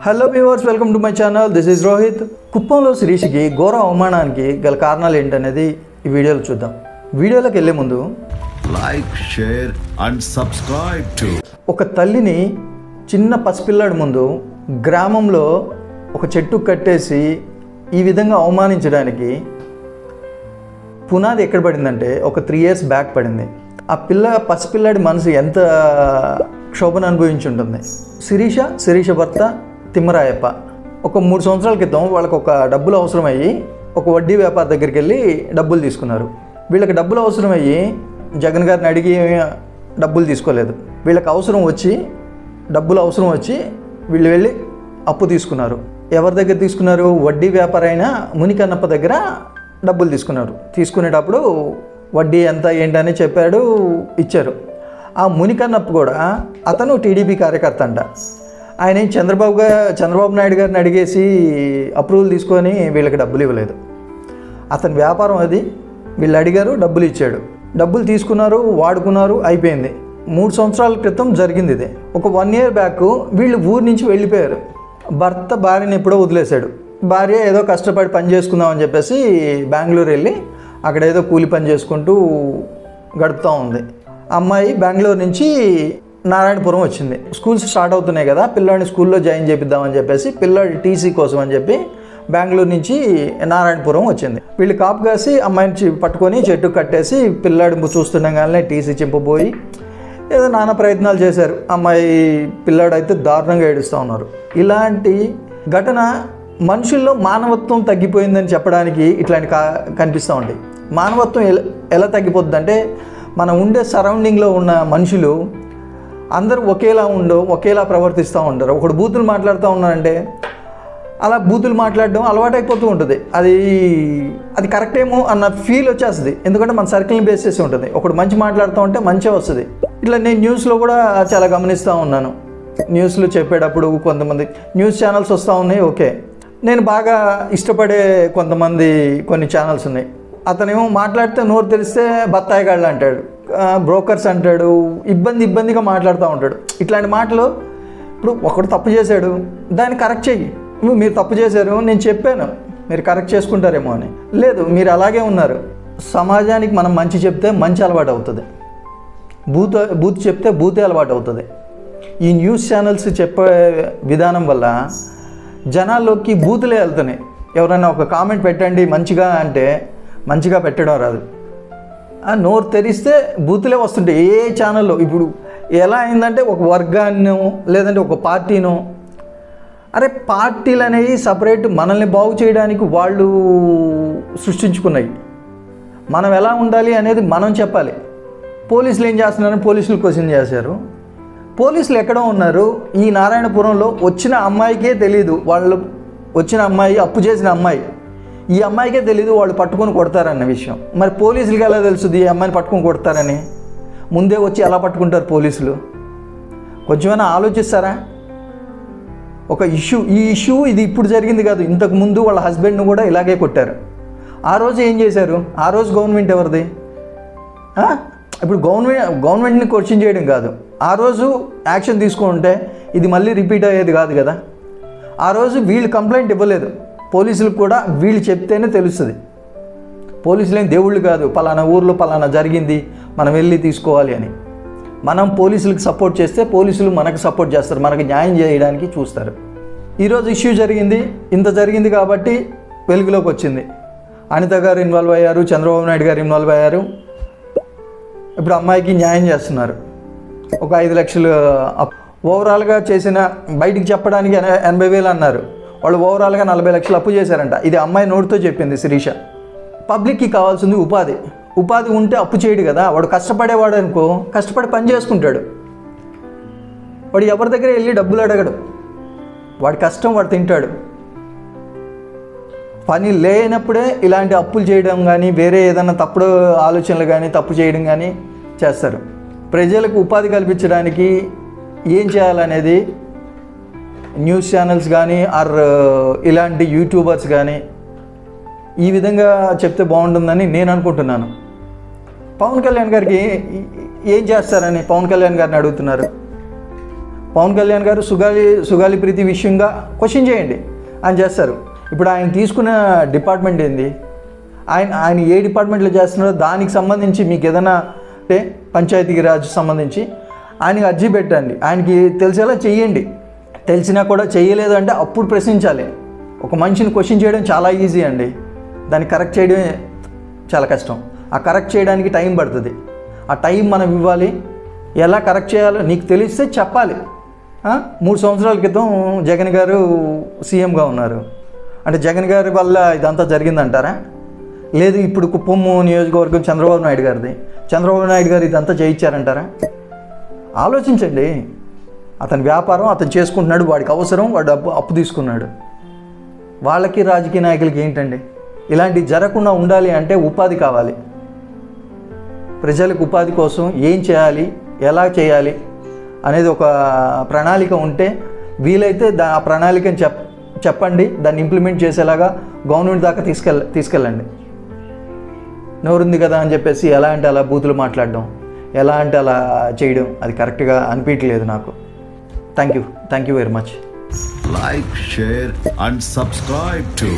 Hello viewers, welcome to my channel. This is Rohit. కుప్పంలో శిరీషకి ఘోర అవమానానికి గల కారణాలు ఏంటనేది ఈ వీడియోలో చూద్దాం. వీడియోలోకి వెళ్ళే ముందు like, share and subscribe to. ఒక తల్లిని చిన్న పసిపిల్లాడి ముందు గ్రామంలో ఒక చెట్టు కట్టేసి ఈ విధంగా అవమానించడానికి పునాది ఎక్కడ పడిందంటే ఒక 3 years బ్యాక్ పడింది. ఆ పసిపిల్లాడి మనసు ఎంత క్షోభను అనుభవించి ఉంటుంది. శిరీష భర్త తిమ్మరాయప్ప ఒక 3 సంవత్సరాల క్రితం వాళ్ళకు ఒక డబ్బులు అవసరమయ్యి ఒక వడ్డీ వ్యాపారి దగ్గరికి వెళ్ళి డబ్బులు తీసుకున్నారు. వీళ్ళకి డబ్బులు అవసరమయ్యి జగన్ గారిని అడిగి డబ్బులు తీసుకోలేదు. వీళ్ళకి డబ్బులు అవసరం వచ్చి వీళ్ళు వెళ్ళి అప్పు తీసుకున్నారు. ఎవరి దగ్గర తీసుకున్నారు? వడ్డీ వ్యాపారి అయిన మునికన్నప్ప దగ్గర డబ్బులు తీసుకున్నారు. తీసుకునేటప్పుడు వడ్డీ ఎంత ఏంటని చెప్పాడు, ఇచ్చారు. ఆ మునికన్నప్ప కూడా అతను టీడీపీ కార్యకర్త అంట. ఆయన చంద్రబాబు నాయుడు గారిని అడిగేసి అప్రూవల్ తీసుకొని వీళ్ళకి డబ్బులు ఇవ్వలేదు. అతని వ్యాపారం అది. వీళ్ళు అడిగారు, డబ్బులు ఇచ్చాడు. డబ్బులు తీసుకున్నారు, వాడుకున్నారు, అయిపోయింది. 3 సంవత్సరాల క్రితం జరిగింది ఇది. ఒక 1 year బ్యాక్ వీళ్ళు ఊరి నుంచి వెళ్ళిపోయారు. భర్త భార్యని ఎప్పుడో వదిలేశాడు. భార్య ఏదో కష్టపడి పని చేసుకుందామని చెప్పేసి బెంగళూరు వెళ్ళి అక్కడ ఏదో కూలి పని చేసుకుంటూ గడుపుతూ ఉంది. అమ్మాయి బెంగళూరు నుంచి నారాయణపురం వచ్చింది. స్కూల్స్ స్టార్ట్ అవుతున్నాయి కదా, పిల్లాడిని స్కూల్లో జాయిన్ చేపిద్దామని చెప్పేసి పిల్లాడి టీసీ కోసం అని చెప్పి బెంగళూరు నుంచి నారాయణపురం వచ్చింది. వీళ్ళు కాపు కాసి అమ్మాయిని పట్టుకొని చెట్టు కట్టేసి పిల్లాడి చూస్తుండగానే టీసీ చింపబోయి ఏదో నానా ప్రయత్నాలు చేశారు. పిల్లాడు అయితే దారుణంగా ఏడుస్తూ ఉన్నారు. ఇలాంటి ఘటన మనుషుల్లో మానవత్వం తగ్గిపోయిందని చెప్పడానికి ఇట్లాంటి కనిపిస్తూ ఉంటాయి. మానవత్వం ఎలా తగ్గిపోతుంది అంటే, మనం ఉండే సరౌండింగ్లో ఉన్న మనుషులు అందరూ ఒకేలా ప్రవర్తిస్తూ ఉంటారు. ఒకడు బూతులు మాట్లాడుతూ ఉన్నారంటే అలా బూతులు మాట్లాడడం అలవాటైపోతూ ఉంటుంది. అది కరెక్ట్ ఏమో అన్న ఫీల్ వచ్చేస్తుంది. ఎందుకంటే మన సర్కిల్ని బేస్ చేసి ఉంటుంది. ఒకడు మంచి మాట్లాడుతూ ఉంటే మంచిగా వస్తుంది. ఇట్లా నేను న్యూస్లో కూడా చాలా గమనిస్తూ ఉన్నాను. న్యూస్లో చెప్పేటప్పుడు కొంతమంది న్యూస్ ఛానల్స్ వస్తూ ఉన్నాయి. ఓకే, నేను బాగా ఇష్టపడే కొన్ని ఛానల్స్ ఉన్నాయి. అతనేమో మాట్లాడితే నోరు తెరిస్తే బత్తాయిగాళ్ళు అంటాడు, బ్రోకర్స్ అంటాడు, ఇబ్బందిగా మాట్లాడుతూ ఉంటాడు. ఇట్లాంటి మాటలు ఇప్పుడు ఒకడు తప్పు చేశాడు, దాన్ని కరెక్ట్ చెయ్యి. మీరు తప్పు చేశారు, నేను చెప్పాను, మీరు కరెక్ట్ చేసుకుంటారేమో అని. లేదు, మీరు అలాగే ఉన్నారు. సమాజానికి మనం మంచి చెప్తే మంచి అలవాటు అవుతుంది, బూత్ చెప్తే బూతే అలవాటు అవుతుంది. ఈ న్యూస్ ఛానల్స్ చెప్పే విధానం వల్ల జనాల్లోకి బూతులే వెళ్తున్నాయి. ఎవరైనా ఒక కామెంట్ పెట్టండి మంచిగా అంటే మంచిగా పెట్టడం రాదు. నోరు తెరిస్తే బూతులే వస్తుంటాయి ఏ ఛానల్లో. ఇప్పుడు ఎలా అయిందంటే ఒక వర్గాన్నో లేదంటే ఒక పార్టీనో, అరే పార్టీలు అనేవి సపరేట్ మనల్ని బాగు చేయడానికి వాళ్ళు సృష్టించుకున్నాయి. మనం ఎలా ఉండాలి అనేది మనం చెప్పాలి. పోలీసులు ఏం చేస్తున్నారని పోలీసులు క్వశ్చన్ చేశారు. పోలీసులు ఎక్కడో ఉన్నారు. ఈ నారాయణపురంలో వచ్చిన అమ్మాయికే తెలియదు, వాళ్ళు వచ్చిన అమ్మాయి అప్పు చేసిన అమ్మాయి, ఈ అమ్మాయికే తెలియదు వాళ్ళు పట్టుకొని కొడతారన్న విషయం. మరి పోలీసులకి ఎలా తెలుస్తుంది ఈ అమ్మాయిని పట్టుకొని కొడతారని? ముందే వచ్చి ఎలా పట్టుకుంటారు పోలీసులు? కొంచెమైనా ఆలోచిస్తారా? ఒక ఈ ఇష్యూ ఇది ఇప్పుడు జరిగింది కాదు. ఇంతకుముందు వాళ్ళ హస్బెండ్ను కూడా ఇలాగే కొట్టారు. ఆ రోజు ఏం చేశారు? ఆ రోజు గవర్నమెంట్ ఎవరిది? ఇప్పుడు గవర్నమెంట్ని క్వశ్చన్ చేయడం కాదు. ఆ రోజు యాక్షన్ తీసుకుంటే ఇది మళ్ళీ రిపీట్ అయ్యేది కాదు కదా. ఆ రోజు వీళ్ళు కంప్లైంట్ ఇవ్వలేదు. పోలీసులకు కూడా వీళ్ళు చెప్తేనే తెలుస్తుంది. పోలీసులు ఏం దేవుళ్ళు కాదు, పలానా ఊర్లో పలానా జరిగింది మనం వెళ్ళి తీసుకోవాలి అని. మనం పోలీసులకు సపోర్ట్ చేస్తే పోలీసులు మనకు సపోర్ట్ చేస్తారు, మనకు న్యాయం చేయడానికి చూస్తారు. ఈరోజు ఇష్యూ జరిగింది, ఇంత జరిగింది కాబట్టి వెలుగులోకి వచ్చింది. అనిత గారు ఇన్వాల్వ్ అయ్యారు, చంద్రబాబు నాయుడు గారు ఇన్వాల్వ్ అయ్యారు. ఇప్పుడు అమ్మాయికి న్యాయం చేస్తున్నారు. ఒక 5 లక్షలు ఓవరాల్గా చేసిన, బయటికి చెప్పడానికి 80,000 అన్నారు. వాళ్ళు ఓవరాల్గా 40 లక్షలు అప్పు చేశారంట. ఇది అమ్మాయి నోటితో చెప్పింది శిరీష. పబ్లిక్కి కావాల్సింది ఉపాధి ఉంటే అప్పు చేయడు కదా. వాడు కష్టపడేవాడు అనుకో, కష్టపడి పని చేసుకుంటాడు. వాడు ఎవరి దగ్గర వెళ్ళి డబ్బులు అడగడు. వాడి కష్టం వాడు తింటాడు. పని లేనప్పుడే ఇలాంటి అప్పులు చేయడం కానీ, వేరే ఏదైనా తప్పుడు ఆలోచనలు కానీ, తప్పు చేయడం కానీ చేస్తారు. ప్రజలకు ఉపాధి కల్పించడానికి ఏం చేయాలనేది న్యూస్ ఛానల్స్ కానీ ఇలాంటి యూట్యూబర్స్ కానీ ఈ విధంగా చెప్తే బాగుంటుందని నేను అనుకుంటున్నాను. పవన్ కళ్యాణ్ గారికి ఏం చేస్తారని పవన్ కళ్యాణ్ గారిని అడుగుతున్నారు. పవన్ కళ్యాణ్ గారు సుగాలి ప్రీతి విషయంగా క్వశ్చన్ చేయండి, ఆయన చేస్తారు. ఇప్పుడు ఆయన తీసుకున్న డిపార్ట్మెంట్ ఏంది, ఆయన ఏ డిపార్ట్మెంట్లో చేస్తున్నారో దానికి సంబంధించి మీకు ఏదైనా అంటే పంచాయతీరాజ్ సంబంధించి ఆయనకి అర్జీ పెట్టండి, ఆయనకి తెలిసేలా చెయ్యండి. తెలిసినా కూడా చేయలేదు అంటే అప్పుడు ప్రశ్నించాలి. ఒక మనిషిని క్వశ్చన్ చేయడం చాలా ఈజీ అండి, దాన్ని కరెక్ట్ చేయడమే చాలా కష్టం. ఆ కరెక్ట్ చేయడానికి టైం పడుతుంది, ఆ టైం మనం ఇవ్వాలి. ఎలా కరెక్ట్ చేయాలో నీకు తెలిస్తే చెప్పాలి. 3 సంవత్సరాల క్రితం జగన్ గారు సీఎంగా ఉన్నారు అంటే జగన్ గారి వల్ల ఇదంతా జరిగిందంటారా? లేదు, ఇప్పుడు కుప్పం నియోజకవర్గం చంద్రబాబు నాయుడు గారిది, చంద్రబాబు నాయుడు గారు ఇదంతా చేయించారంటారా? ఆలోచించండి. అతని వ్యాపారం అతను చేసుకుంటున్నాడు, వాడికి అవసరం, వాడు అప్పు తీసుకున్నాడు. వాళ్ళకి రాజకీయ నాయకులకి ఏంటండి? ఇలాంటివి జరగకుండా ఉండాలి అంటే ఉపాధి కావాలి. ప్రజలకు ఉపాధి కోసం ఏం చేయాలి, ఎలా చేయాలి అనేది ఒక ప్రణాళిక ఉంటే వీలైతే ఆ ప్రణాళికని చెప్పండి, దాన్ని ఇంప్లిమెంట్ చేసేలాగా గవర్నమెంట్ దాకా తీసుకెళ్ళండి. నోరుంది కదా అని చెప్పేసి ఎలా అంటే అలా బూతులు మాట్లాడడం, ఎలా అంటే అలా చేయడం అది కరెక్ట్గా అనిపించలేదు నాకు. Thank you very much. Like, share and subscribe to